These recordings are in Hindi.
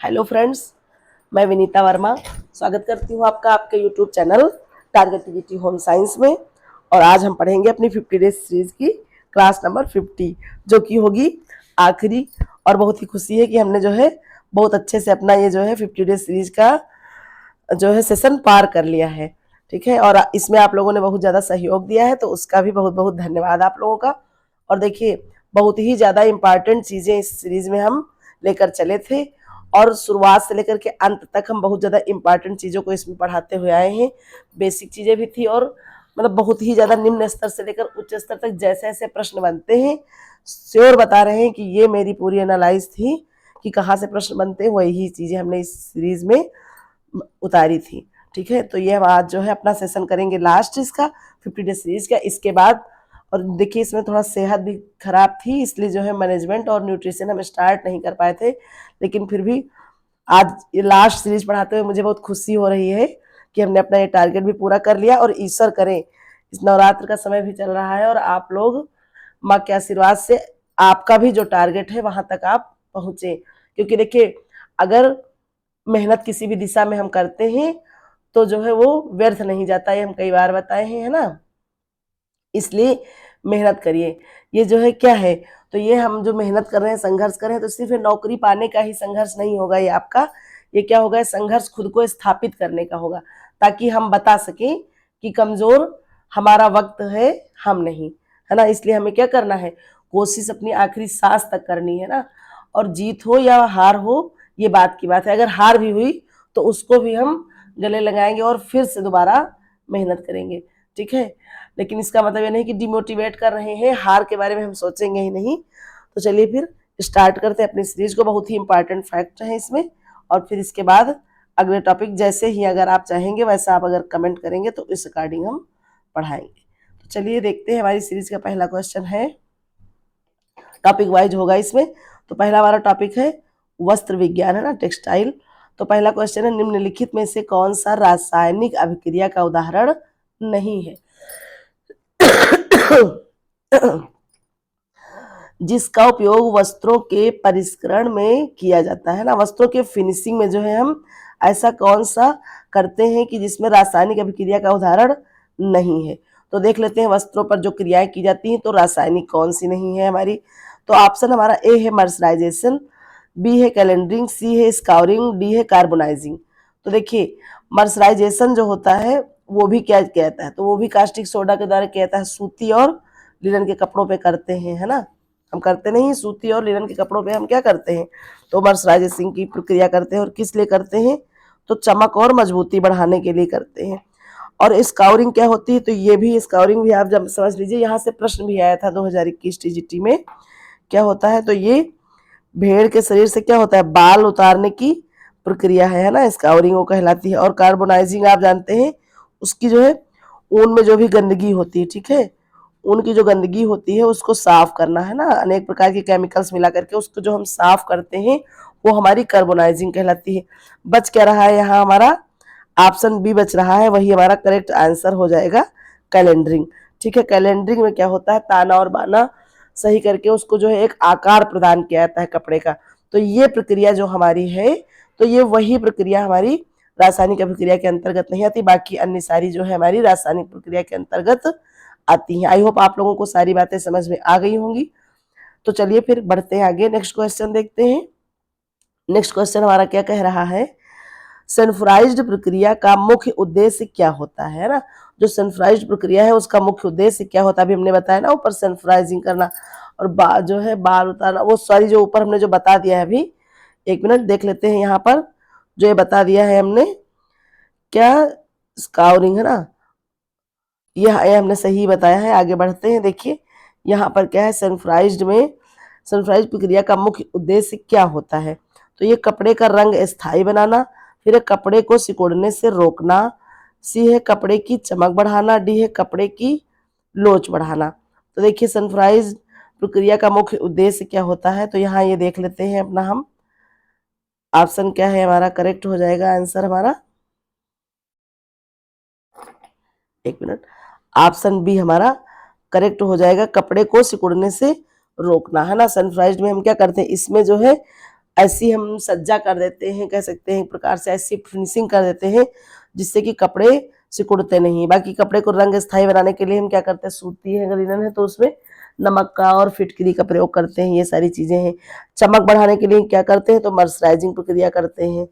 हेलो फ्रेंड्स, मैं विनीता वर्मा स्वागत करती हूँ आपका आपके YouTube channel target TGT home science में। और आज हम पढ़ेंगे अपनी 50 डेज सीरीज की क्लास नंबर 50, जो कि होगी आखिरी। और बहुत ही खुशी है कि हमने जो है बहुत अच्छे से अपना ये जो है 50 डेज सीरीज का जो है सेशन पार कर लिया है। ठीक है, और इसमें आप लोगों ने बहुत ज़्यादा सहयोग दिया है, तो उसका भी बहुत बहुत धन्यवाद आप लोगों का। और देखिए, बहुत ही ज़्यादा इम्पॉर्टेंट चीज़ें इस सीरीज में हम लेकर चले थे, और शुरुआत से लेकर के अंत तक हम बहुत ज़्यादा इम्पॉर्टेंट चीज़ों को इसमें पढ़ाते हुए आए हैं। बेसिक चीज़ें भी थी, और मतलब बहुत ही ज़्यादा निम्न स्तर से लेकर उच्च स्तर तक जैसे ऐसे प्रश्न बनते हैं, श्योर बता रहे हैं कि ये मेरी पूरी एनालाइज थी कि कहाँ से प्रश्न बनते हैं, वही चीज़ें हमने इस सीरीज में उतारी थी। ठीक है, तो ये हम आज जो है अपना सेशन करेंगे लास्ट इसका 50 डे सीरीज का। इसके बाद और देखिए, इसमें थोड़ा सेहत भी खराब थी, इसलिए जो है मैनेजमेंट और न्यूट्रिशन हम स्टार्ट नहीं कर पाए थे। लेकिन फिर भी आज ये लास्ट सीरीज पढ़ाते हुए मुझे बहुत खुशी हो रही है कि हमने अपना ये टारगेट भी पूरा कर लिया। और ईश्वर करें, इस नवरात्र का समय भी चल रहा है और आप लोग माँ के आशीर्वाद से आपका भी जो टारगेट है वहां तक आप पहुंचे। क्योंकि देखिए, अगर मेहनत किसी भी दिशा में हम करते हैं तो जो है वो व्यर्थ नहीं जाता, ये हम कई बार बताए हैं, है ना। इसलिए मेहनत करिए। ये जो है क्या है, तो ये हम जो मेहनत कर रहे हैं, संघर्ष कर रहे हैं, तो सिर्फ नौकरी पाने का ही संघर्ष नहीं होगा ये आपका। ये क्या होगा, संघर्ष खुद को स्थापित करने का होगा, ताकि हम बता सकें कि कमजोर हमारा वक्त है, हम नहीं, है ना। इसलिए हमें क्या करना है, कोशिश अपनी आखिरी सांस तक करनी है ना। और जीत हो या हार हो, ये बात की बात है। अगर हार भी हुई तो उसको भी हम गले लगाएंगे और फिर से दोबारा मेहनत करेंगे। ठीक है, लेकिन इसका मतलब ये नहीं कि डिमोटिवेट कर रहे हैं, हार के बारे में हम सोचेंगे ही नहीं। तो चलिए फिर स्टार्ट करते हैं अपनी सीरीज को। बहुत ही इंपॉर्टेंट फैक्ट है इसमें। और फिर इसके बाद अगले टॉपिक जैसे ही अगर आप चाहेंगे वैसा आप अगर कमेंट करेंगे तो इस अकॉर्डिंग हम पढ़ाएंगे। तो चलिए देखते हैं, हमारी सीरीज का पहला क्वेश्चन है, टॉपिक वाइज होगा इसमें। तो पहला हमारा टॉपिक है वस्त्र विज्ञान, है ना, टेक्सटाइल। तो पहला क्वेश्चन है, निम्नलिखित में से कौन सा रासायनिक अभिक्रिया का उदाहरण नहीं है जिसका उपयोग वस्त्रों के परिष्करण में किया जाता है ना। वस्त्रों के फिनिशिंग में जो है हम ऐसा कौन सा करते हैं कि जिसमें रासायनिक अभिक्रिया का उदाहरण नहीं है। तो देख लेते हैं वस्त्रों पर जो क्रियाएं की जाती हैं, तो रासायनिक कौन सी नहीं है हमारी। तो ऑप्शन हमारा ए है मर्सराइजेशन, बी है कैलेंडरिंग, सी है स्काउरिंग, डी है कार्बोनाइजिंग। तो देखिए, मर्सराइजेशन जो होता है वो भी क्या कहता है, तो वो भी कास्टिक सोडा के द्वारा कहता है, सूती और लिनन के कपड़ों पे करते हैं, है ना। हम करते नहीं, सूती और लिनन के कपड़ों पे हम क्या करते हैं, तो मर्सराइजेशन की प्रक्रिया करते हैं। और किस लिए करते हैं, तो चमक और मजबूती बढ़ाने के लिए करते हैं। और स्काउरिंग क्या होती है, तो ये भी स्काउरिंग भी आप जब समझ लीजिए, यहाँ से प्रश्न भी आया था 2021 टीजीटी में। क्या होता है, तो ये भेड़ के शरीर से क्या होता है, बाल उतारने की प्रक्रिया है ना, स्काउरिंग वो कहलाती है। और कार्बोनाइजिंग आप जानते हैं, उसकी जो है ऊन में जो भी गंदगी होती है, ठीक है, ऊन की जो गंदगी होती है उसको साफ करना, है ना, अनेक प्रकार के केमिकल्स मिला करके उसको जो हम साफ करते हैं वो हमारी कार्बोनाइजिंग कहलाती है। बच क्या रहा है यहाँ हमारा, ऑप्शन बी बच रहा है, वही हमारा करेक्ट आंसर हो जाएगा, कैलेंडरिंग। ठीक है, कैलेंडरिंग में क्या होता है, ताना और बाना सही करके उसको जो है एक आकार प्रदान किया जाता है कपड़े का। तो ये प्रक्रिया जो हमारी है, तो ये वही प्रक्रिया हमारी रासायनिक अभिक्रिया के अंतर्गत नहीं आती, बाकी अन्य सारी जो है हमारी रासायनिक प्रक्रिया के अंतर्गत आती हैं। आई होप आप लोगों को सारी बातें समझ में आ गई होंगी। तो चलिए फिर बढ़ते हैं आगे, नेक्स्ट क्वेश्चन देखते हैं। नेक्स्ट क्वेश्चन हमारा क्या कह रहा है, सल्फ्यूराइज्ड प्रक्रिया का मुख्य उद्देश्य क्या होता है ना। जो सल्फ्यूराइज्ड प्रक्रिया है उसका मुख्य उद्देश्य क्या होता है, अभी हमने बताया ना, ऊपर सल्फ्यूराइजिंग करना और जो है बाल उतारना, वो सॉरी जो ऊपर हमने जो बता दिया है, अभी एक मिनट देख लेते हैं यहाँ पर जो ये बता दिया है हमने, क्या स्काउरिंग है ना, ये हमने सही बताया है। आगे बढ़ते हैं, देखिए यहाँ पर क्या है, सल्फ्यूराइज्ड में सल्फ्यूराइज्ड प्रक्रिया का मुख्य उद्देश्य क्या होता है, तो ये कपड़े का रंग स्थायी बनाना, फिर कपड़े को सिकुड़ने से रोकना, सी है कपड़े की चमक बढ़ाना, डी है कपड़े की लोच बढ़ाना। तो देखिए, सल्फ्यूराइज्ड प्रक्रिया का मुख्य उद्देश्य क्या होता है, तो यहाँ ये देख लेते हैं अपना हम, ऑप्शन क्या है हमारा करेक्ट हो जाएगा आंसर हमारा, एक मिनट, ऑप्शन बी हमारा करेक्ट हो जाएगा, कपड़े को सिकुड़ने से रोकना, है ना। सल्फ्यूराइज्ड में हम क्या करते हैं, इसमें जो है ऐसी हम सज्जा कर देते हैं, कह सकते हैं एक प्रकार से ऐसी फिनिशिंग कर देते हैं जिससे कि कपड़े सिकुड़ते नहीं। बाकी कपड़े को रंग स्थायी बनाने के लिए हम क्या करते हैं, सूती है, लिनन है, तो उसमें नमक का और फिटकरी का प्रयोग करते हैं। ये सारी चीजें हैं। चमक बढ़ाने के लिए क्या करते हैं, तो मर्सराइजिंग प्रक्रिया करते हैं।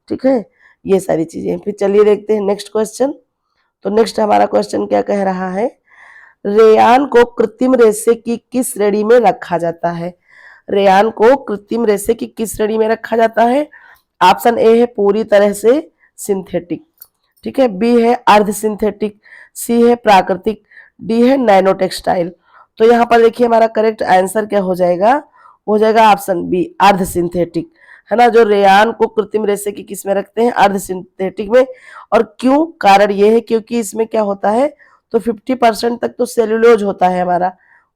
ठीक है, ये सारी चीजें। फिर चलिए देखते हैं नेक्स्ट क्वेश्चन। तो नेक्स्ट हमारा क्वेश्चन क्या कह रहा है, रेयान को कृत्रिम रेशे की किस श्रेणी में रखा जाता है। रेयान को कृत्रिम रेशे की किस श्रेणी में रखा जाता है। ऑप्शन ए है पूरी तरह से सिंथेटिक, ठीक है, बी है अर्ध सिंथेटिक, सी है प्राकृतिक, डी है नैनो टेक्सटाइल। तो यहाँ पर देखिए हमारा करेक्ट आंसर क्या हो जाएगा, हो जाएगा ऑप्शन बी अर्ध सिंथेटिक, है ना। जो रेयान को कृत्रिम रेशे की किस में रखते हैं, अर्ध सिंथेटिक में। और क्यों, कारण ये है क्योंकि इसमें क्या होता है, तो 50% तक तो सेल्यूलोज होता है हमारा,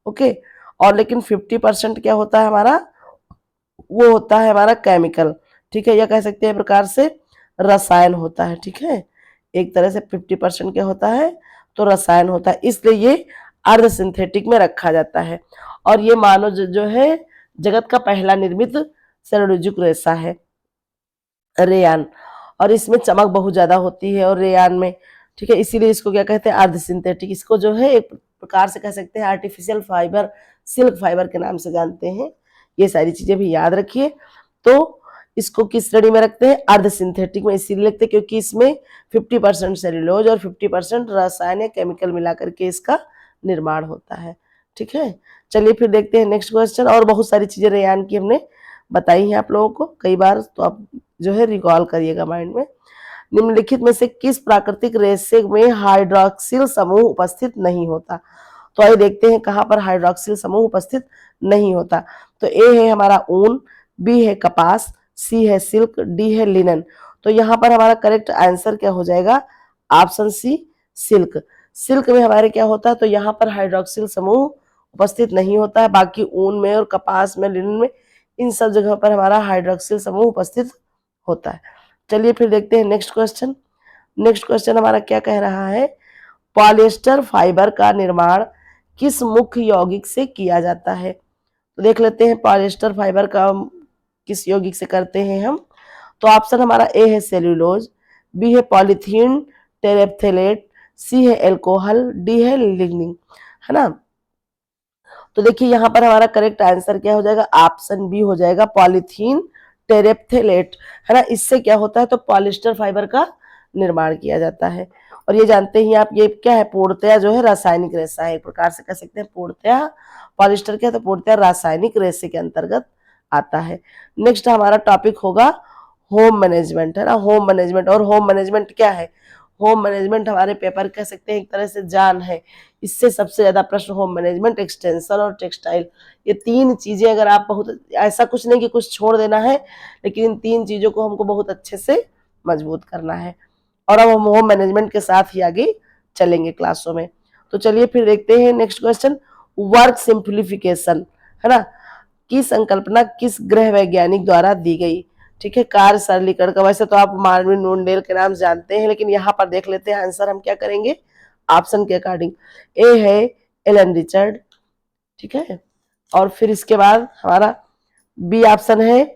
ओके, और लेकिन 50% क्या होता है हमारा, वो होता है हमारा केमिकल, ठीक है, या कह सकते हैं प्रकार से रसायन होता है। ठीक है, एक तरह से 50% क्या होता है, तो रसायन होता है, इसलिए ये अर्ध सिंथेटिक में रखा जाता है। और ये मानव जो है जगत का पहला निर्मित सेल्यूलोजिक रेशा है रेयान, और इसमें चमक बहुत ज्यादा होती है और रेयान में, ठीक है, इसीलिए इसको क्या कहते हैं, अर्ध सिंथेटिक। इसको जो है एक प्रकार से कह सकते हैं आर्टिफिशियल फाइबर, सिल्क फाइबर के नाम से जानते हैं। ये सारी चीजें भी याद रखिए। तो इसको किस श्रेणी में रखते हैं, अर्ध सिंथेटिक में, इसीलिए लिखते हैं क्योंकि इसमें 50% सेल्यूलोज और 50% रसायन या केमिकल मिला करके इसका निर्माण होता है। ठीक है, चलिए फिर देखते हैं नेक्स्ट क्वेश्चन। और बहुत सारी चीजें रेयान की हमने बताई हैं आप लोगों को कई बार, तो आप जो है रिकॉल करिएगा माइंड में। निम्नलिखित में से किस प्राकृतिक रेशे में हाइड्रोक्सिल समूह उपस्थित नहीं होता। तो आइए देखते हैं कहां पर हाइड्रोक्सिल समूह उपस्थित नहीं होता। तो ए है हमारा ऊन, बी है कपास, सी है सिल्क, डी है लिनन। तो यहाँ पर हमारा करेक्ट आंसर क्या हो जाएगा, ऑप्शन सी सिल्क। सिल्क में हमारे क्या होता है, तो यहाँ पर हाइड्रोक्सिल समूह उपस्थित नहीं होता है। बाकी ऊन में और कपास में, लिनन में, इन सब जगह पर हमारा हाइड्रोक्सिल समूह उपस्थित होता है। चलिए फिर देखते हैं नेक्स्ट क्वेश्चन। नेक्स्ट क्वेश्चन हमारा क्या कह रहा है, पॉलिएस्टर फाइबर का निर्माण किस मुख्य यौगिक से किया जाता है। तो देख लेते हैं पॉलिएस्टर फाइबर का किस यौगिक से करते हैं हम। तो ऑप्शन हमारा ए है सेल्यूलोज, बी है पॉलीथीन टेरेप्थेलेट, सी है एल्कोहल, डी है लिग्निन, है ना। तो देखिए यहाँ पर हमारा करेक्ट आंसर क्या हो जाएगा, ऑप्शन बी हो जाएगा पॉलीथीन टेरेप्थेलेट, है ना। इससे क्या होता है, तो पॉलिएस्टर फाइबर का निर्माण किया जाता है। और ये जानते ही आप, ये क्या है, पूर्णतया जो है रासायनिक रेशा है, एक प्रकार से कह सकते हैं पूर्णतया पॉलिएस्टर क्या है, तो पूर्णतया रासायनिक रेशे के अंतर्गत आता है। नेक्स्ट हमारा टॉपिक होगा होम मैनेजमेंट, है ना। होम मैनेजमेंट, और होम मैनेजमेंट क्या है, होम मैनेजमेंट हमारे पेपर कह सकते हैं एक तरह से जान है। इससे सबसे ज्यादा प्रश्न होम मैनेजमेंट, एक्सटेंशन और टेक्सटाइल, ये तीन चीजें अगर आप बहुत, ऐसा कुछ नहीं कि कुछ छोड़ देना है, लेकिन इन तीन चीजों को हमको बहुत अच्छे से मजबूत करना है। और अब हम होम मैनेजमेंट के साथ ही आगे चलेंगे क्लासों में। तो चलिए फिर देखते हैं नेक्स्ट क्वेश्चन, वर्क सिंप्लीफिकेशन, है ना, की संकल्पना किस ग्रह वैज्ञानिक द्वारा दी गई। ठीक है, कार्य सरलीकरण का, वैसे तो आप मार्विन नूनडेल के नाम जानते हैं, लेकिन यहाँ पर देख लेते हैं आंसर हम क्या करेंगे ऑप्शन के अकॉर्डिंग। ए है एलन रिचर्ड, ठीक है, और फिर इसके बाद हमारा बी ऑप्शन है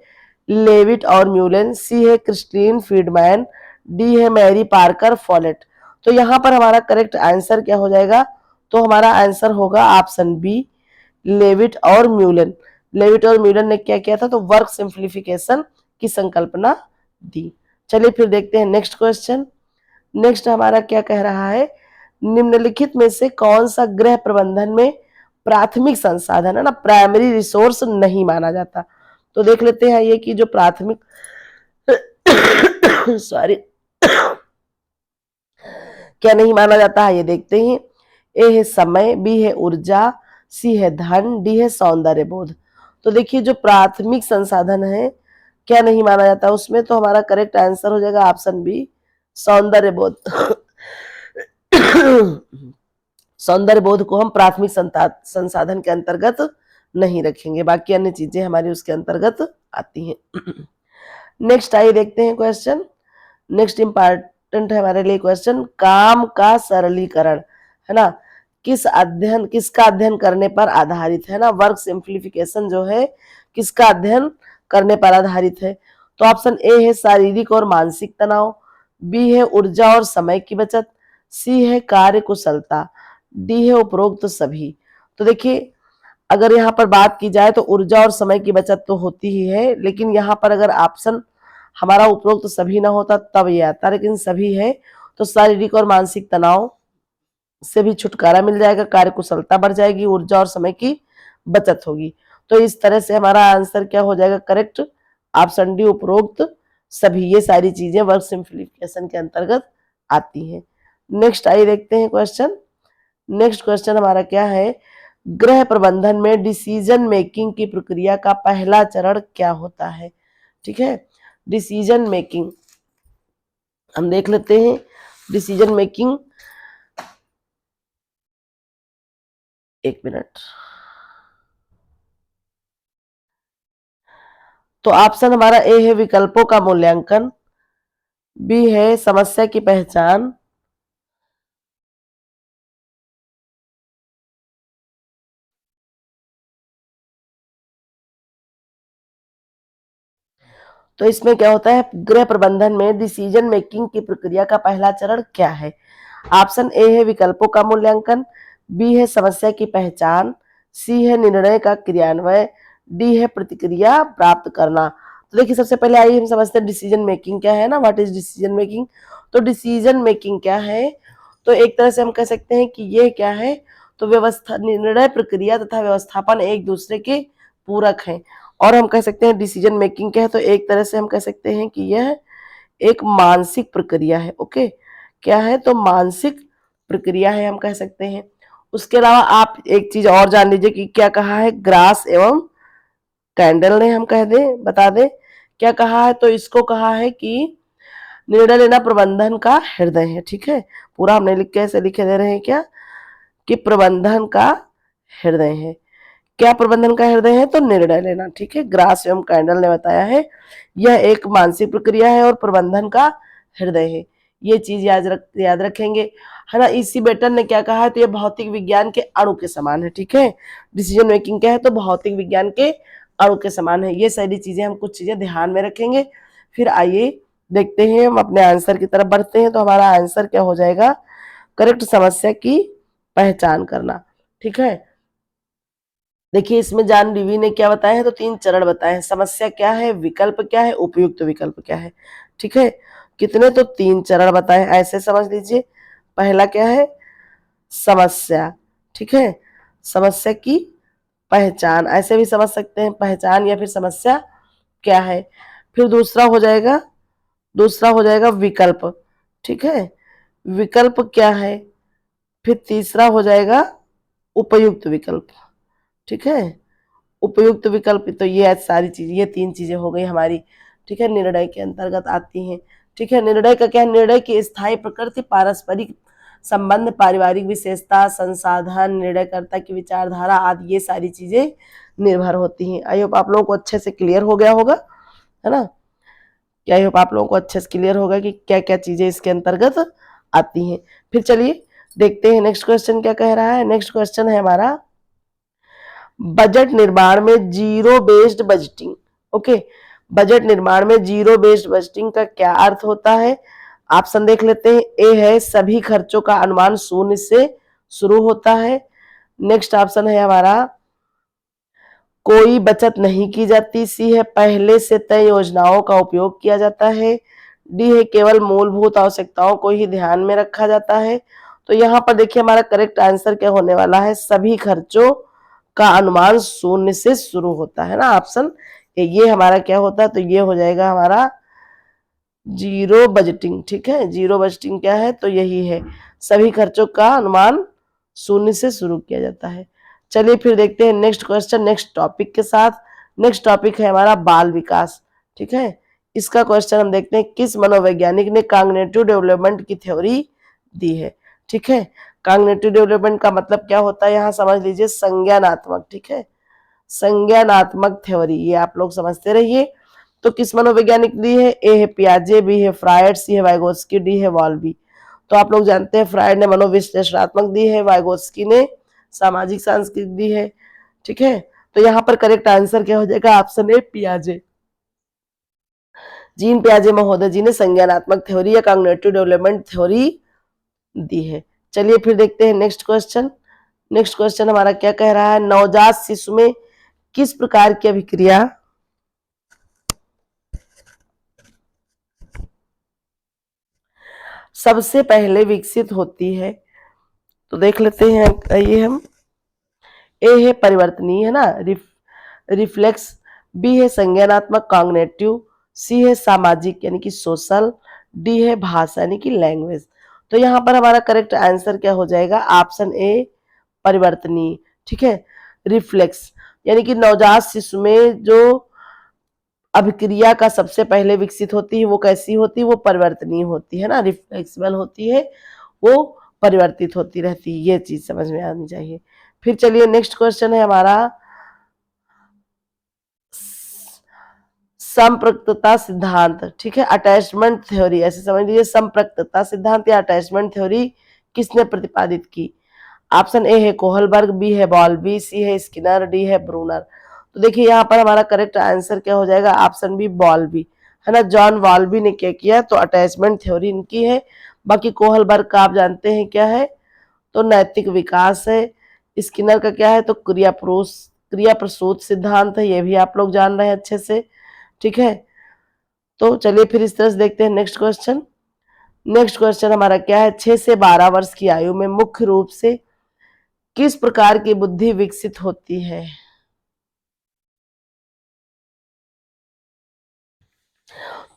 लेविट और म्यूलेन, सी है क्रिस्टीन फीडमैन, डी है मैरी पार्कर फॉलेट। तो यहाँ पर हमारा करेक्ट आंसर क्या हो जाएगा, तो हमारा आंसर होगा ऑप्शन बी लेविट और म्यूलेन। लेविट और म्यूलेन ने क्या किया था, तो वर्क सिंप्लीफिकेशन की संकल्पना दी। चलिए फिर देखते हैं नेक्स्ट क्वेश्चन। नेक्स्ट हमारा क्या कह रहा है, निम्नलिखित में से कौन सा गृह प्रबंधन में प्राथमिक संसाधन, है ना, प्राइमरी रिसोर्स नहीं माना जाता। तो देख लेते हैं ये कि जो प्राथमिक सॉरी क्या नहीं माना जाता है, ये देखते हैं। ए है समय, बी है ऊर्जा, सी है धन, डी है सौंदर्य बोध। तो देखिए जो प्राथमिक संसाधन है क्या नहीं माना जाता उसमें, तो हमारा करेक्ट आंसर हो जाएगा ऑप्शन बी सौंदर्य बोध। सौंदर्य बोध को हम प्राथमिक संसाधन के अंतर्गत नहीं रखेंगे, बाकी अन्य चीजें हमारी उसके अंतर्गत आती हैं। नेक्स्ट आइए देखते हैं क्वेश्चन। नेक्स्ट इंपॉर्टेंट है हमारे लिए क्वेश्चन, काम का सरलीकरण, है ना, किसका अध्ययन करने पर आधारित है ना। वर्क सिंप्लीफिकेशन जो है किसका अध्ययन करने पर आधारित है। तो ऑप्शन ए है शारीरिक और मानसिक तनाव, बी है ऊर्जा और समय की बचत, सी है कार्य कुशलता, डी है उपरोक्त सभी। तो देखिए अगर यहाँ पर बात की जाए तो ऊर्जा और समय की बचत तो होती ही है, लेकिन यहाँ पर अगर ऑप्शन हमारा उपरोक्त सभी ना होता तब ये आता, लेकिन सभी है तो शारीरिक और मानसिक तनाव से भी छुटकारा मिल जाएगा, कार्य कुशलता बढ़ जाएगी, ऊर्जा और समय की बचत होगी। तो इस तरह से हमारा आंसर क्या हो जाएगा करेक्ट, ऑप्शन डी उपरोक्त सभी। ये सारी चीजें वर्क सिंप्लीफिकेशन के अंतर्गत आती हैं। नेक्स्ट आइए देखते हैं क्वेश्चन। नेक्स्ट क्वेश्चन हमारा क्या है, गृह प्रबंधन में डिसीजन मेकिंग की प्रक्रिया का पहला चरण क्या होता है। ठीक है, डिसीजन मेकिंग हम देख लेते हैं। डिसीजन मेकिंग, एक मिनट। तो ऑप्शन हमारा ए है विकल्पों का मूल्यांकन, बी है समस्या की पहचान, तो इसमें क्या होता है गृह प्रबंधन में डिसीजन मेकिंग की प्रक्रिया का पहला चरण क्या है। ऑप्शन ए है विकल्पों का मूल्यांकन, बी है समस्या की पहचान, सी है निर्णय का क्रियान्वयन, डी है प्रतिक्रिया प्राप्त करना। तो देखिए सबसे पहले आइए हम समझते हैं डिसीजन मेकिंग क्या है ना, व्हाट इज डिसीजन मेकिंग। तो डिसीजन मेकिंग क्या है, तो एक तरह से हम कह सकते हैं कि ये क्या है, तो व्यवस्था निर्णय प्रक्रिया तथा व्यवस्थापन एक दूसरे के पूरक हैं। और हम कह सकते हैं डिसीजन मेकिंग क्या है, तो एक तरह से हम कह सकते हैं कि यह एक मानसिक प्रक्रिया है। ओके, क्या है, तो मानसिक प्रक्रिया है हम कह सकते हैं। उसके अलावा आप एक चीज और जान लीजिए कि क्या कहा है, ग्रास एवं कैंडल ने हम कह दें बता दें क्या कहा है, तो इसको कहा है कि निर्णय लेना प्रबंधन का हृदय है। ठीक है, पूरा हमने लिख के ऐसे लिखे दे रहे हैं क्या, कि प्रबंधन का हृदय है। क्या प्रबंधन का हृदय है, तो निर्णय लेना। ठीक है, ग्रास एवं कैंडल ने बताया है यह एक मानसिक प्रक्रिया है और प्रबंधन का हृदय है। ये चीज याद रखेंगे, है ना। इसी बेटन ने क्या कहा है, तो ये भौतिक विज्ञान के अणु के समान है। ठीक है, डिसीजन मेकिंग क्या है, तो भौतिक विज्ञान के अणु के समान है। ये सारी चीजें हम कुछ चीजें ध्यान में रखेंगे। फिर आइए देखते हैं, हम अपने आंसर की तरफ बढ़ते हैं। तो हमारा आंसर क्या हो जाएगा, करेक्ट समस्या की पहचान करना। ठीक है, देखिए इसमें जान डीवी ने क्या बताया है, तो 3 चरण बताए हैं। समस्या क्या है, विकल्प क्या है, उपयुक्त विकल्प क्या है। ठीक है, कितने, तो 3 चरण बताए, ऐसे समझ लीजिए। पहला क्या है, समस्या। ठीक है, समस्या की पहचान, ऐसे भी समझ सकते हैं, पहचान या फिर समस्या क्या है। फिर दूसरा हो जाएगा विकल्प। ठीक है, विकल्प क्या है। फिर तीसरा हो जाएगा उपयुक्त विकल्प। ठीक है, उपयुक्त विकल्प, तो ये सारी चीज, ये 3 चीजें हो गई हमारी। ठीक है, निर्णय के अंतर्गत आती हैं। ठीक है, निर्णय का क्या, निर्णय की स्थायी प्रकृति, पारस्परिक संबंध, पारिवारिक विशेषता, संसाधन, निर्णयकर्ता की विचारधारा आदि, ये सारी चीजें निर्भर होती हैं। आई होप आप लोगों को अच्छे से क्लियर हो गया होगा, है ना। आई होप आप लोगों को अच्छे से क्लियर होगा कि क्या क्या चीजें इसके अंतर्गत आती हैं। फिर चलिए देखते हैं नेक्स्ट क्वेश्चन क्या कह रहा है। नेक्स्ट क्वेश्चन है हमारा, बजट निर्माण में zero based budgeting. Okay, budget निर्माण में जीरो बेस्ड बजटिंग का क्या अर्थ होता है। ऑप्शन देख लेते हैं। ए है सभी खर्चों का अनुमान शून्य से शुरू होता है। नेक्स्ट ऑप्शन है हमारा, कोई बचत नहीं की जाती। सी है पहले से तय योजनाओं का उपयोग किया जाता है। डी है केवल मूलभूत आवश्यकताओं को ही ध्यान में रखा जाता है। तो यहाँ पर देखिए हमारा करेक्ट आंसर क्या होने वाला है, सभी खर्चों का अनुमान शून्य से शुरू होता है ना, ऑप्शन ये हमारा क्या होता है, तो ये हो जाएगा हमारा जीरो बजटिंग। ठीक है, जीरो बजटिंग क्या है, तो यही है, सभी खर्चों का अनुमान शून्य से शुरू किया जाता है। चलिए फिर देखते हैं नेक्स्ट क्वेश्चन, नेक्स्ट टॉपिक के साथ। नेक्स्ट टॉपिक है हमारा बाल विकास। ठीक है, इसका क्वेश्चन हम देखते हैं, किस मनोवैज्ञानिक ने कॉग्निटिव डेवलपमेंट की थ्योरी दी है। ठीक है, कॉग्निटिव डेवलपमेंट का मतलब क्या होता है, यहाँ समझ लीजिए संज्ञानात्मक। ठीक है, संज्ञानात्मक थ्योरी, ये आप लोग समझते रहिए। तो किस मनोवैज्ञानिक दी है, ए है पियाजे, बी है फ्रायड, सी है वाइगोत्स्की, डी है वॉल्बी। तो आप लोग जानते हैं फ्रायड ने मनोविश्लेषणात्मक दी है, वाइगोत्स्की ने सामाजिक सांस्कृतिक दी है। ठीक है, तो यहाँ पर करेक्ट आंसर क्या हो जाएगा, ऑप्शन ए पियाजे। जीन पियाजे महोदय जी ने संज्ञानात्मक थ्योरी या कॉग्निटिव डेवलपमेंट थ्योरी दी है। चलिए फिर देखते हैं नेक्स्ट क्वेश्चन। नेक्स्ट क्वेश्चन हमारा क्या कह रहा है, नवजात शिशु में किस प्रकार की अभिक्रिया सबसे पहले विकसित होती है? तो देख लेते हैं, ये हम ए है परिवर्तनीय, है ना, रिफ्लेक्स, बी है संज्ञानात्मक कॉग्निटिव, सी है सामाजिक यानी कि सोशल, डी है भाषा यानी कि लैंग्वेज। तो यहाँ पर हमारा करेक्ट आंसर क्या हो जाएगा, ऑप्शन ए परिवर्तनीय। ठीक है, रिफ्लेक्स यानी कि नवजात शिशु में जो अभिक्रिया का सबसे पहले विकसित होती है वो कैसी होती है, वो परिवर्तनीय होती है ना, रिफ्लेक्सिबल होती है, वो परिवर्तित होती रहती है, ये चीज समझ में आनी चाहिए। फिर चलिए नेक्स्ट क्वेश्चन है हमारा संप्रक्तता सिद्धांत। ठीक है, अटैचमेंट थ्योरी, ऐसे समझ लीजिए संप्रक्तता सिद्धांत या अटैचमेंट थ्योरी किसने प्रतिपादित की? ऑप्शन ए है कोहलबर्ग, बी है बॉल्बी, सी है स्किनर, डी है ब्रूनर। तो देखिए यहाँ पर हमारा करेक्ट आंसर क्या हो जाएगा, ऑप्शन बी बॉल्बी, है ना, जॉन बॉल्बी ने क्या किया, तो अटैचमेंट थ्योरी इनकी है। बाकी कोहलबर्ग का आप जानते हैं क्या है, तो नैतिक विकास है। स्किनर का क्या है, तो क्रिया प्रसूत सिद्धांत है, ये भी आप लोग जान रहे हैं अच्छे से। ठीक है, तो चलिए फिर इस तरह से देखते हैं नेक्स्ट क्वेश्चन। नेक्स्ट क्वेश्चन हमारा क्या है, 6 से 12 वर्ष की आयु में मुख्य रूप से किस प्रकार की बुद्धि विकसित होती है?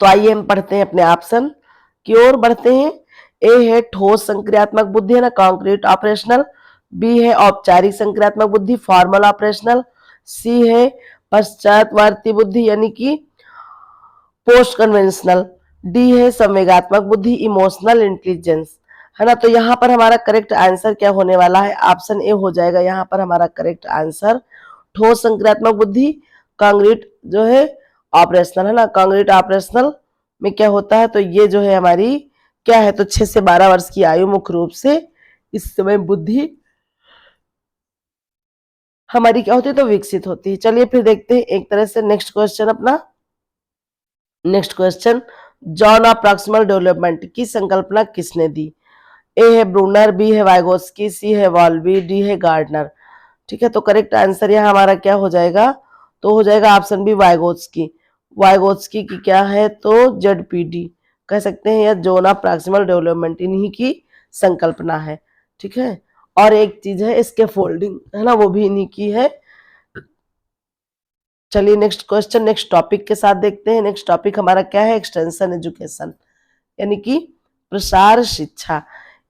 तो आइए हम पढ़ते हैं अपने ऑप्शन की ओर बढ़ते हैं। ए है ठोस संक्रियात्मक बुद्धि, है ना, कॉन्क्रीट ऑपरेशनल, बी है औपचारिक संक्रियात्मक बुद्धि, फॉर्मल ऑपरेशनल, सी है पश्चातवर्ती बुद्धि यानी कि पोस्ट कन्वेंशनल, डी है संवेगात्मक बुद्धि, इमोशनल इंटेलिजेंस, है ना। तो यहाँ पर हमारा करेक्ट आंसर क्या होने वाला है, ऑप्शन ए हो जाएगा यहाँ पर हमारा करेक्ट आंसर, ठोस संक्रियात्मक बुद्धि, कांक्रीट जो है ऑपरेशनल, है ना, कांक्रीट ऑपरेशनल में क्या होता है, तो ये जो है हमारी क्या है, तो 6 से 12 वर्ष की आयु मुख्य रूप से इस समय बुद्धि हमारी क्या होती है, तो विकसित होती है। चलिए फिर देखते हैं एक तरह से नेक्स्ट क्वेश्चन अपना। Next question, John of proximal development की संकल्पना किसने दी? ए है ब्रूनर, बी है वाइगोस्की, सी है वॉल्बी, डी है गार्डनर। ठीक है, तो करेक्ट आंसर यहाँ हमारा क्या हो जाएगा, तो हो जाएगा ऑप्शन बी वाइगोस्की। वाइगोस्की की क्या है, तो जेडपीडी कह सकते हैं, या जोन ऑफ प्रॉक्सिमल डेवलपमेंट इन्हीं की संकल्पना है। ठीक है, और एक चीज है इसके फोल्डिंग, है ना, वो भी इन्हीं की है। चलिए नेक्स्ट क्वेश्चन नेक्स्ट टॉपिक के साथ देखते हैं। नेक्स्ट टॉपिक हमारा क्या है, एक्सटेंशन एजुकेशन यानी कि प्रसार शिक्षा।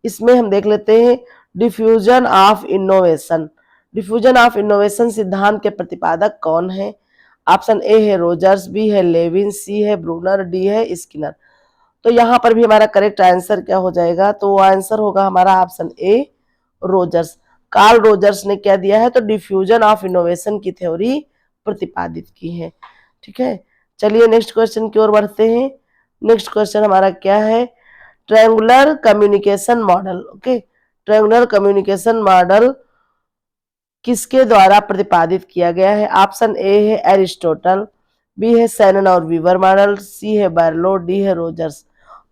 इसमें हम देख लेते हैं diffusion of innovation. Diffusion of innovation सिद्धांत के प्रतिपादक कौन है? ऑप्शन ए है रोजर्स, बी है लेविन, सी है ब्रूनर, डी है स्किनर। तो यहाँ पर भी हमारा करेक्ट आंसर क्या हो जाएगा, तो वो आंसर होगा हमारा option A Rogers. Carl Rogers ने क्या दिया है, तो डिफ्यूजन ऑफ इनोवेशन की थ्योरी प्रतिपादित की है। ठीक है, चलिए नेक्स्ट क्वेश्चन की ओर बढ़ते हैं। नेक्स्ट क्वेश्चन हमारा क्या है, triangular communication model. Okay, triangular communication model किसके द्वारा प्रतिपादित किया गया है? ऑप्शन ए है एरिस्टोटल, बी है सैनन और वीवर मॉडल, सी है बार्लो, डी है रोजर्स।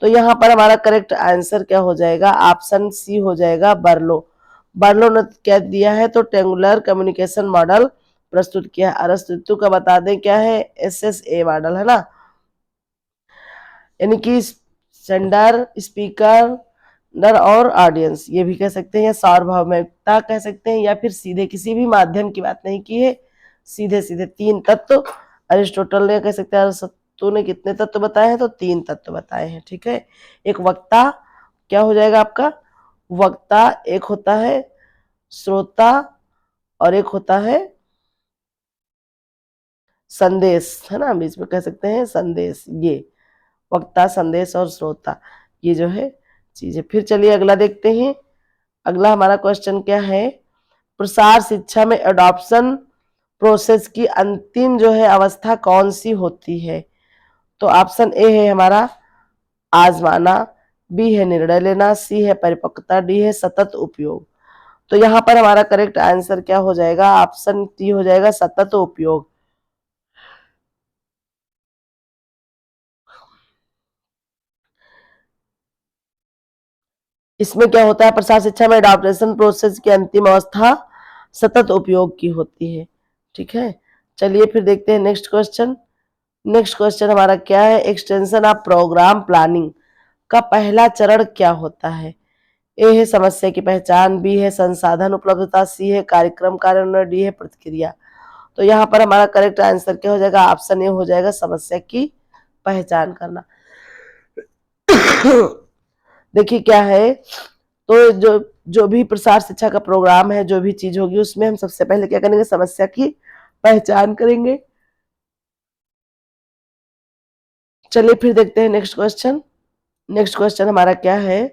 तो यहाँ पर हमारा करेक्ट आंसर क्या हो जाएगा, ऑप्शन सी हो जाएगा बर्लो। बर्लो ने क्या दिया है, तो ट्रायंगुलर कम्युनिकेशन मॉडल प्रस्तुत किया है। अरस्तु का बता दें क्या है, SSA मॉडल, है ना, यानी कि सेंडर, स्पीकर, नर और ऑडियंस ये भी कह सकते हैं, या सार्वभौमिकता कह सकते हैं, या फिर सीधे किसी भी माध्यम की बात नहीं की है, सीधे सीधे 3 तत्व अरिस्टोटल ने कह सकते हैं। अरस्तु ने कितने तत्व बताए हैं, तो 3 तत्व बताए हैं। ठीक है, एक वक्ता क्या हो जाएगा आपका, वक्ता, एक होता है श्रोता, और एक होता है संदेश, है ना, बीच में कह सकते हैं संदेश, ये वक्ता, संदेश और श्रोता, ये जो है चीजें। फिर चलिए अगला देखते हैं। अगला हमारा क्वेश्चन क्या है, प्रसार शिक्षा में एडॉप्शन प्रोसेस की अंतिम जो है अवस्था कौन सी होती है? तो ऑप्शन ए है हमारा आजमाना, बी है निर्णय लेना, सी है परिपक्वता, डी है सतत उपयोग। तो यहाँ पर हमारा करेक्ट आंसर क्या हो जाएगा, ऑप्शन डी हो जाएगा सतत उपयोग। इसमें क्या होता है, प्रसार शिक्षा में अडॉप्टेशन प्रोसेस की अंतिम अवस्था सतत उपयोग की होती है। ठीक है, चलिए फिर देखते हैं नेक्स्ट क्वेश्चन। नेक्स्ट क्वेश्चन हमारा क्या है, एक्सटेंशन ऑफ प्रोग्राम प्लानिंग का पहला चरण क्या होता है। ए है समस्या की पहचान, बी है संसाधन उपलब्धता, सी है कार्यक्रम कार्यान्वयन, डी है प्रतिक्रिया। तो यहाँ पर हमारा करेक्ट आंसर क्या हो जाएगा, ऑप्शन ए हो जाएगा, समस्या की पहचान करना। देखिए क्या है, तो जो भी प्रसार शिक्षा का प्रोग्राम है, जो भी चीज होगी उसमें हम सबसे पहले क्या करेंगे, समस्या की पहचान करेंगे। चलिए फिर देखते हैं नेक्स्ट क्वेश्चन। नेक्स्ट क्वेश्चन हमारा क्या है,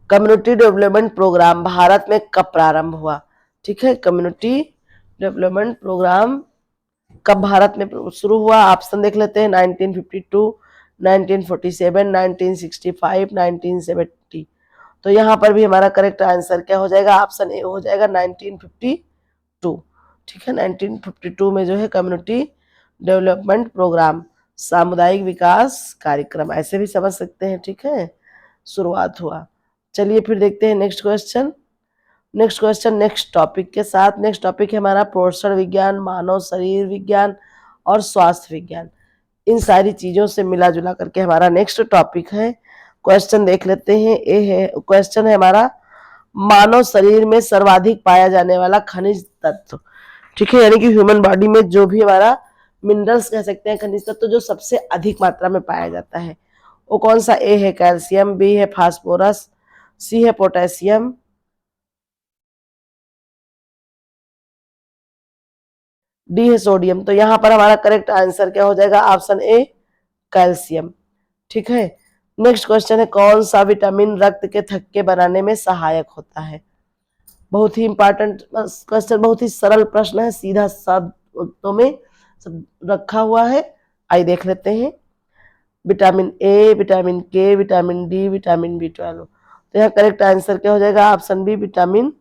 कम्युनिटी डेवलपमेंट प्रोग्राम भारत में कब प्रारंभ हुआ। ठीक है, कम्युनिटी डेवलपमेंट प्रोग्राम कब भारत में शुरू हुआ। ऑप्शन देख लेते हैं, 1952, 1947, 1965, 1970। तो यहाँ पर भी हमारा करेक्ट आंसर क्या हो जाएगा, ऑप्शन ए हो जाएगा 1952। ठीक है, 1952 में जो है कम्युनिटी डेवलपमेंट प्रोग्राम, सामुदायिक विकास कार्यक्रम ऐसे भी समझ सकते हैं। ठीक है, शुरुआत हुआ। चलिए फिर देखते हैं next question. Next question next topic के साथ। नेक्स्ट टॉपिक है हमारा पोषण विज्ञान, मानव शरीर विज्ञान और स्वास्थ्य विज्ञान। इन सारी चीजों से मिला जुला करके हमारा नेक्स्ट टॉपिक है। क्वेश्चन देख लेते हैं। ए है क्वेश्चन है हमारा, मानव शरीर में सर्वाधिक पाया जाने वाला खनिज तत्व। ठीक है, यानी कि ह्यूमन बॉडी में जो भी हमारा मिनरल्स कह सकते हैं, खनिज तत्व जो सबसे अधिक मात्रा में पाया जाता है वो कौन सा। ए है कैल्शियम, बी है फास्फोरस, सी है पोटेशियम, डी है सोडियम। तो यहाँ पर हमारा करेक्ट आंसर क्या हो जाएगा, ऑप्शन ए कैल्शियम। ठीक है, नेक्स्ट क्वेश्चन है, कौन सा विटामिन रक्त के थक्के बनाने में सहायक होता है। बहुत ही इंपॉर्टेंट क्वेश्चन, बहुत ही सरल प्रश्न है, सीधा शब्दों में सब रखा हुआ है। आइए देख लेते हैं। विटामिन ए, विटामिन के, विटामिन डी, विटामिन बी12। तो यहाँ करेक्ट आंसर क्या हो जाएगा, ऑप्शन बी विटामिन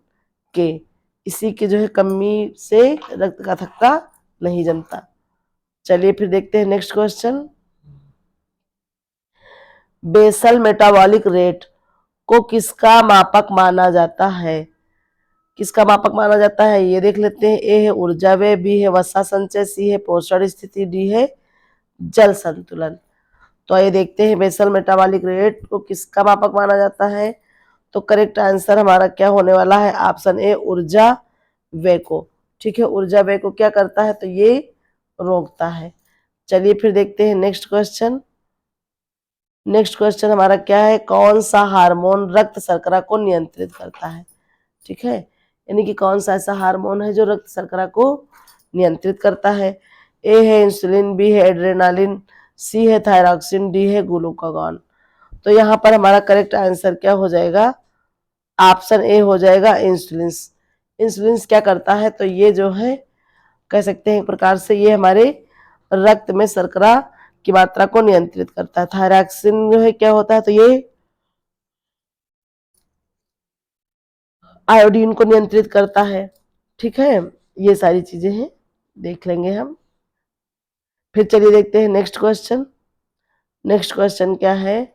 के। इसी की जो है कमी से रक्त का थक्का नहीं जमता। चलिए फिर देखते हैं next question. Basal metabolic rate को किसका मापक माना जाता है। किसका मापक माना जाता है ये देख लेते हैं। ए है ऊर्जा व्यय, बी है वसा संचय, सी है पोषण स्थिति, डी है जल संतुलन। तो ये देखते हैं बेसल मेटाबॉलिक रेट को किसका मापक माना जाता है। तो करेक्ट आंसर हमारा क्या होने वाला है, ऑप्शन ए ऊर्जा व्यय को। ठीक है, ऊर्जा व्यय को क्या करता है, तो ये रोकता है। चलिए फिर देखते हैं नेक्स्ट क्वेश्चन। नेक्स्ट क्वेश्चन हमारा क्या है, कौन सा हार्मोन रक्त शर्करा को नियंत्रित करता है। ठीक है, यानी कि कौन सा ऐसा हार्मोन है जो रक्त शर्करा को नियंत्रित करता है। ए है इंसुलिन, बी है एड्रेनालिन, सी है थायरॉक्सिन, डी है ग्लूकागॉन। तो यहाँ पर हमारा करेक्ट आंसर क्या हो जाएगा, ऑप्शन ए हो जाएगा इंसुलिन। इंसुलिन क्या करता है, तो ये जो है कह सकते हैं एक प्रकार से ये हमारे रक्त में शर्करा की मात्रा को नियंत्रित करता है। थायरॉक्सिन जो है क्या होता है, तो ये आयोडीन को नियंत्रित करता है। ठीक है, ये सारी चीजें हैं, देख लेंगे हम। फिर चलिए देखते हैं नेक्स्ट क्वेश्चन। नेक्स्ट क्वेश्चन क्या है,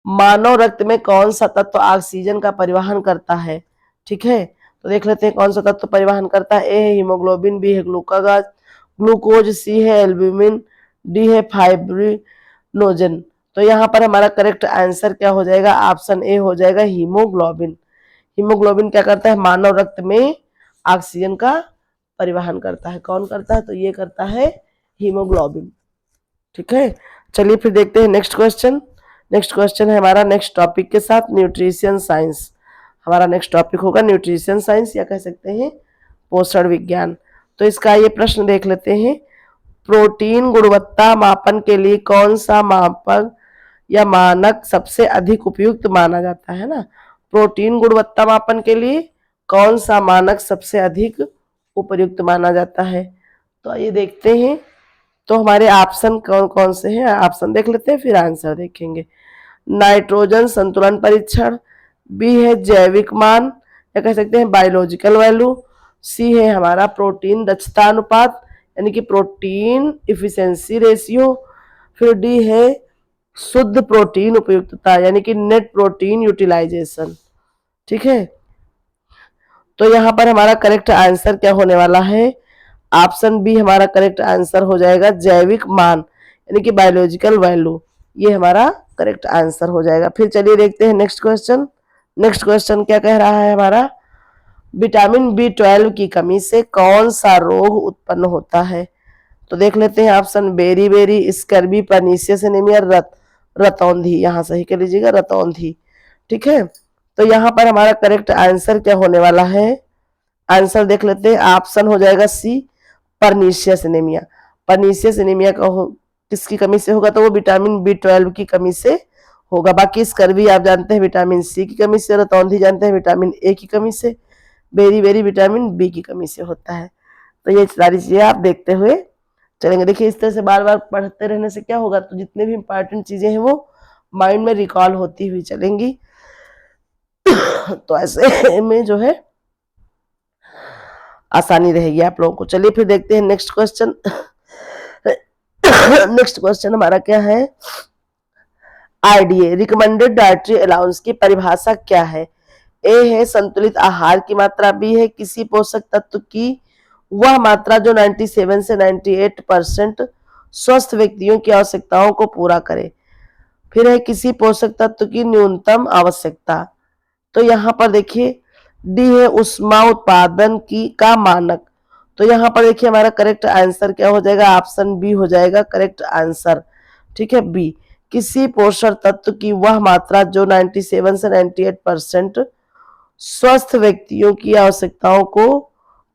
मानव रक्त में कौन सा तत्व ऑक्सीजन का परिवहन करता है। ठीक है, तो देख लेते हैं कौन सा तत्व परिवहन करता है। ए है हीमोग्लोबिन, बी है ग्लूकोज, सी है एल्ब्यूमिन, डी है फाइब्रिनोजन। तो यहाँ पर हमारा करेक्ट आंसर क्या हो जाएगा, ऑप्शन ए हो जाएगा हीमोग्लोबिन। हीमोग्लोबिन क्या करता है, मानव रक्त में ऑक्सीजन का परिवहन करता है। कौन करता है, तो ये करता है हीमोग्लोबिन। ठीक है, चलिए फिर देखते हैं नेक्स्ट क्वेश्चन। नेक्स्ट क्वेश्चन है हमारा नेक्स्ट टॉपिक के साथ, न्यूट्रिशन साइंस। हमारा नेक्स्ट टॉपिक होगा न्यूट्रिशन साइंस या कह सकते हैं पोषण विज्ञान। तो इसका ये प्रश्न देख लेते हैं, प्रोटीन गुणवत्ता मापन के लिए कौन सा मापक या मानक सबसे अधिक उपयुक्त माना जाता है ना। प्रोटीन गुणवत्ता मापन के लिए कौन सा मानक सबसे अधिक उपयुक्त माना जाता है। तो ये देखते हैं, तो हमारे ऑप्शन कौन कौन से हैं, ऑप्शन देख लेते हैं फिर आंसर देखेंगे। नाइट्रोजन संतुलन परीक्षण, बी है जैविक मान या कह सकते हैं बायोलॉजिकल वैल्यू, सी है हमारा प्रोटीन दक्षता अनुपात यानी कि प्रोटीन इफिशिएंसी रेशियो, फिर डी है शुद्ध प्रोटीन उपयुक्तता यानी कि नेट प्रोटीन यूटिलाइजेशन। ठीक है, तो यहाँ पर हमारा करेक्ट आंसर क्या होने वाला है, ऑप्शन बी हमारा करेक्ट आंसर हो जाएगा, जैविक मान यानी कि बायोलॉजिकल वैल्यू, ये हमारा करेक्ट आंसर हो जाएगा। फिर चलिए देखते हैं नेक्स्ट क्वेश्चन। नेक्स्ट क्वेश्चन क्या कह रहा है हमारा, विटामिन B12 की कमी से कौन सा रोग उत्पन्न होता है। तो देख लेते हैं option, beriberi, scurvy, pernicious anaemia, रतौंधी। यहाँ सही कर लीजिएगा, रतौंधी। ठीक है, तो यहाँ पर हमारा करेक्ट आंसर क्या होने वाला है, आंसर देख लेते हैं, ऑप्शन हो जाएगा सी, पर्नीशियस एनीमिया। पर्नीशियस एनीमिया का किसकी कमी से होगा, तो वो विटामिन B12 की कमी से होगा। बाकी स्कर्वी आप जानते हैं विटामिन सी की कमी से, रतौंधी जानते हैं विटामिन ए की कमी से, बेरी बेरी विटामिन बी की कमी से होता है। तो ये सारी चीजें आप देखते हुए चलेंगे। देखिए इस तरह से बार बार पढ़ते रहने से क्या होगा, तो जितने भी इंपॉर्टेंट चीजें हैं वो माइंड में रिकॉल होती हुई चलेंगी। तो ऐसे में जो है आसानी रहेगी आप लोगों को। चलिए फिर देखते हैं नेक्स्ट क्वेश्चन। नेक्स्ट क्वेश्चन हमारा क्या है, आईडीए रिकमेंडेड डाइटरी अलाउंस की परिभाषा क्या है। ए है संतुलित आहार की मात्रा, बी है किसी पोषक तत्व की वह मात्रा जो 97 से 98% स्वस्थ व्यक्तियों की आवश्यकताओं को पूरा करे, फिर है किसी पोषक तत्व की न्यूनतम आवश्यकता। तो यहाँ पर देखिए डी है ऊष्मा उत्पादन की का मानक। तो यहाँ पर देखिए हमारा करेक्ट आंसर क्या हो जाएगा, ऑप्शन बी हो जाएगा करेक्ट आंसर। ठीक है, बी, किसी पोषक तत्व की वह मात्रा जो 97 से 98% स्वस्थ व्यक्तियों की आवश्यकताओं को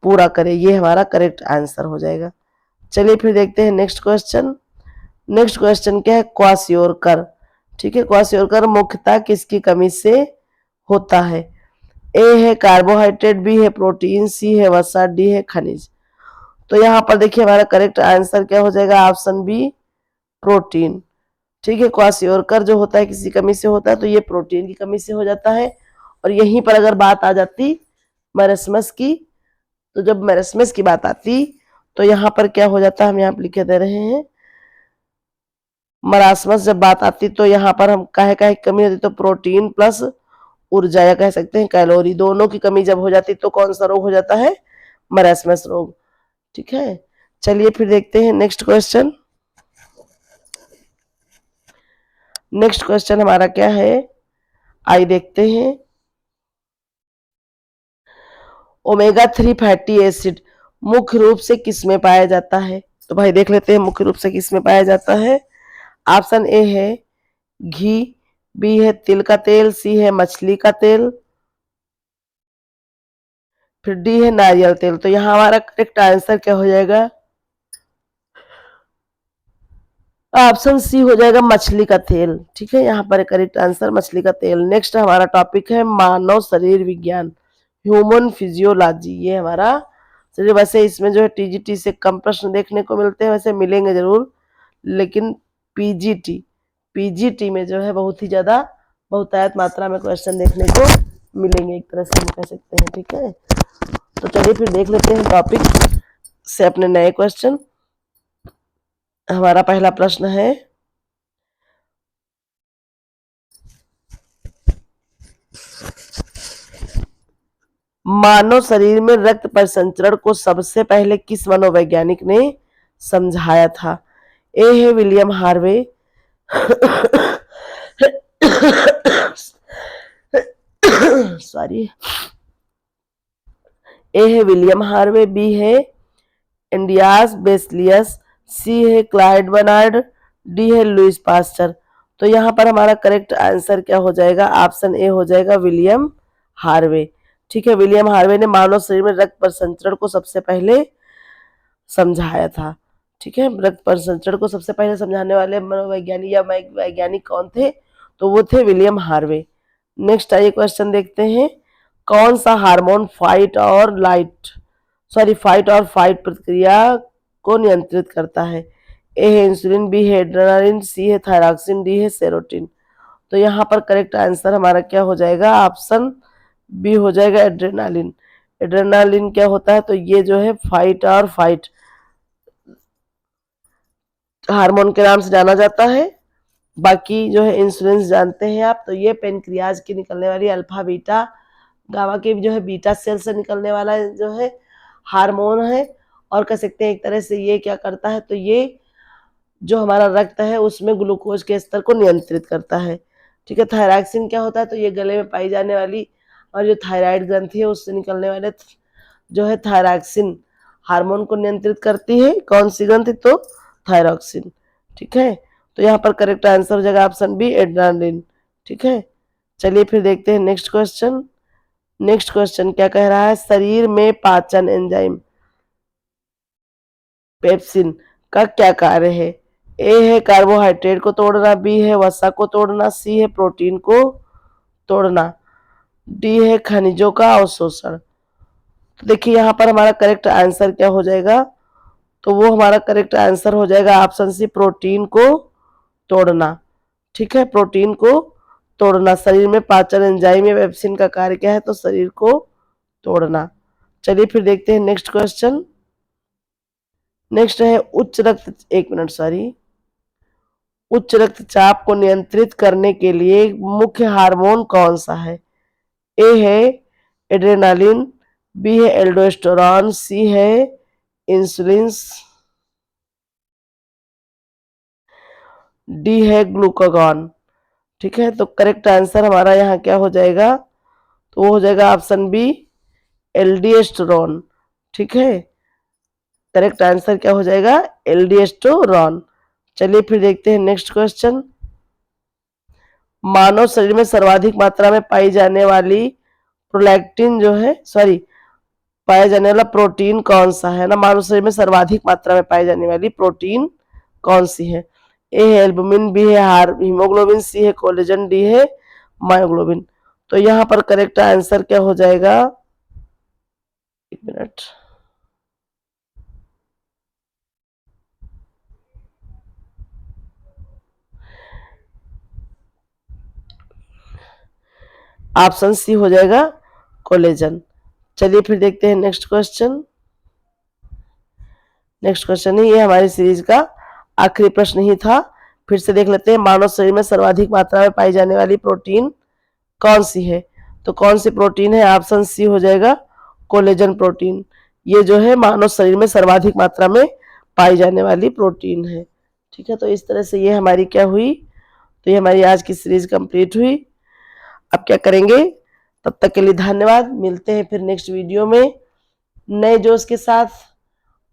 पूरा करे, ये हमारा करेक्ट आंसर हो जाएगा। चलिए फिर देखते हैं नेक्स्ट क्वेश्चन। नेक्स्ट क्वेश्चन क्या है, क्वासियोरकर। ठीक है, क्वासियोरकर मुख्यतः किसकी कमी से होता है। ए है कार्बोहाइड्रेट, बी है प्रोटीन, सी है वसा, डी है खनिज। तो यहाँ पर देखिए हमारा करेक्ट आंसर क्या हो जाएगा, ऑप्शन बी प्रोटीन। ठीक है, क्वासियोरकर जो होता है किसी कमी से होता है, तो ये प्रोटीन की कमी से हो जाता है। और यहीं पर अगर बात आ जाती मैरस्मस की, तो जब मैरस्मस की बात आती तो यहाँ पर क्या हो जाता है, हम यहाँ पर लिखे दे रहे हैं, मरासमस जब बात आती तो यहाँ पर हम काहे काहे कमी होती, तो प्रोटीन प्लस ऊर्जा या कह सकते हैं कैलोरी, दोनों की कमी जब हो जाती तो कौन सा रोग हो जाता है, मरासमस रोग। ठीक है, चलिए फिर देखते हैं नेक्स्ट क्वेश्चन। नेक्स्ट क्वेश्चन हमारा क्या है, आइए देखते हैं। ओमेगा 3 फैटी एसिड मुख्य रूप से किस में पाया जाता है। तो भाई देख लेते हैं मुख्य रूप से किस में पाया जाता है। ऑप्शन ए है घी, बी है तिल का तेल, सी है मछली का तेल, फिर डी है नारियल तेल। तो यहाँ हमारा करेक्ट आंसर क्या हो जाएगा, ऑप्शन सी हो जाएगा मछली का तेल। ठीक है, यहाँ पर करेक्ट आंसर मछली का तेल। नेक्स्ट हमारा टॉपिक है मानव शरीर विज्ञान, ह्यूमन फिजियोलॉजी। ये हमारा चलिए, वैसे इसमें जो है टीजीटी से कम प्रश्न देखने को मिलते हैं, वैसे मिलेंगे जरूर, लेकिन पीजीटी पीजीटी में जो है बहुत ही ज्यादा बहुतायत मात्रा में क्वेश्चन देखने को मिलेंगे, एक तरह से हम कह सकते हैं। ठीक है, तो चलिए फिर देख लेते हैं टॉपिक से अपने नए क्वेश्चन। हमारा पहला प्रश्न है, मानव शरीर में रक्त परिसंचरण को सबसे पहले किस मनोवैज्ञानिक ने समझाया था। ए है विलियम हार्वे, सॉरी, ए है विलियम हार्वे, बी है इंडियास बेसलियस, सी है क्लाइड बर्नार्ड, डी है लुइस पास्चर। तो यहाँ पर हमारा करेक्ट आंसर क्या हो जाएगा, ऑप्शन ए हो जाएगा विलियम हार्वे। ठीक है, विलियम हार्वे ने मानव शरीर में रक्त परिसंचरण को सबसे पहले समझाया था। ठीक है, रक्त परिसंचरण को सबसे पहले समझाने वाले मनोवैज्ञानिक या वैज्ञानिक कौन थे, तो वो थे विलियम हार्वे। नेक्स्ट आइए क्वेश्चन देखते हैं, कौन सा हार्मोन फाइट और फाइट प्रक्रिया को नियंत्रित करता है। ए है इंसुलिन, बी है एड्रेनालिन, सी है थायरॉक्सिन, डी है सेरोटिन। तो यहाँ पर करेक्ट आंसर हमारा क्या हो जाएगा, ऑप्शन बी हो जाएगा एड्रेनालिन। एड्रेनालिन क्या होता है, तो ये जो है फाइट और फाइट हार्मोन के नाम से जाना जाता है। बाकी जो है इंसुलिन जानते हैं आप, तो ये पेनक्रियाज की निकलने वाली अल्फा बीटा गामा के जो है बीटा सेल से निकलने वाला जो है हार्मोन है। और कह सकते हैं एक तरह से ये क्या करता है, तो ये जो हमारा रक्त है उसमें ग्लूकोज के स्तर को नियंत्रित करता है। ठीक है, थायरॉक्सिन क्या होता है, तो ये गले में पाई जाने वाली और जो थायराइड ग्रंथि है उससे निकलने वाले जो है थायरॉक्सिन हार्मोन को नियंत्रित करती है। कौन सी ग्रंथि, तो थायरॉक्सिन। ठीक है, तो यहाँ पर करेक्ट आंसर हो जाएगा ऑप्शन बी एड्रेनालिन। ठीक है, चलिए फिर देखते हैं नेक्स्ट क्वेश्चन। नेक्स्ट क्वेश्चन क्या कह रहा है, शरीर में पाचन एंजाइम पेप्सिन का क्या कार्य है। ए है कार्बोहाइड्रेट को तोड़ना, बी है वसा को तोड़ना, सी है प्रोटीन को तोड़ना, डी है खनिजों का अवशोषण। तो देखिए यहाँ पर हमारा करेक्ट आंसर क्या हो जाएगा, तो वो हमारा करेक्ट आंसर हो जाएगा ऑप्शन सी प्रोटीन को तोड़ना। ठीक है, प्रोटीन को तोड़ना। शरीर में पाचन एंजाइम या पेप्सिन का कार्य क्या है, तो शरीर को तोड़ना। चलिए फिर देखते हैं नेक्स्ट क्वेश्चन। नेक्स्ट है उच्च रक्त, एक मिनट सॉरी, उच्च रक्तचाप को नियंत्रित करने के लिए मुख्य हार्मोन कौन सा है। ए है एड्रेनालिन, बी है एल्डोस्टेरॉन, सी है इंसुलिन, डी है ग्लूकागॉन। ठीक है, तो करेक्ट आंसर हमारा यहाँ क्या हो जाएगा, तो वो हो जाएगा ऑप्शन बी एल्डिएस्टेरॉन। ठीक है, करेक्ट आंसर क्या हो जाएगा, एल्डिएस्टेरॉन। चलिए फिर देखते हैं नेक्स्ट क्वेश्चन। मानव शरीर में सर्वाधिक मात्रा में पाई जाने वाली प्रोलैक्टिन जो है, सॉरी, पाया जाने वाला प्रोटीन कौन सा है ना, मानव शरीर में सर्वाधिक मात्रा में पाई जाने वाली प्रोटीन कौन सी है। ए है एल्बुमिन, बी है हीमोग्लोबिन, सी है कोलेजन, डी है मायोग्लोबिन। तो यहाँ पर करेक्ट आंसर क्या हो जाएगा, एक मिनट, ऑप्शन सी हो जाएगा कोलेजन। चलिए फिर देखते हैं नेक्स्ट क्वेश्चन। नेक्स्ट क्वेश्चन है, ये हमारी सीरीज का आखिरी प्रश्न ही था। फिर से देख लेते हैं, मानव शरीर में सर्वाधिक मात्रा में पाई जाने वाली प्रोटीन कौन सी है। तो कौन सी प्रोटीन है, ऑप्शन सी हो जाएगा कोलेजन प्रोटीन। ये जो है मानव शरीर में सर्वाधिक मात्रा में पाई जाने वाली प्रोटीन है। ठीक है, तो इस तरह से ये हमारी क्या हुई, तो ये हमारी आज की सीरीज कंप्लीट हुई। अब क्या करेंगे, तब तक के लिए धन्यवाद। मिलते हैं फिर नेक्स्ट वीडियो में नए जोश के साथ,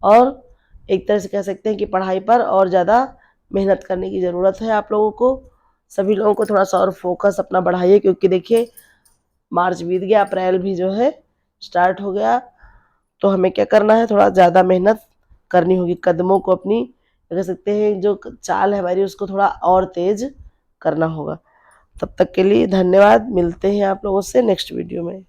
और एक तरह से कह सकते हैं कि पढ़ाई पर और ज़्यादा मेहनत करने की ज़रूरत है। आप लोगों को, सभी लोगों को थोड़ा सा और फोकस अपना बढ़ाइए, क्योंकि देखिए मार्च बीत गया, अप्रैल भी जो है स्टार्ट हो गया, तो हमें क्या करना है, थोड़ा ज़्यादा मेहनत करनी होगी। कदमों को अपनी, कह सकते हैं जो चाल है हमारी, उसको थोड़ा और तेज करना होगा। तब तक के लिए धन्यवाद। मिलते हैं आप लोगों से नेक्स्ट वीडियो में।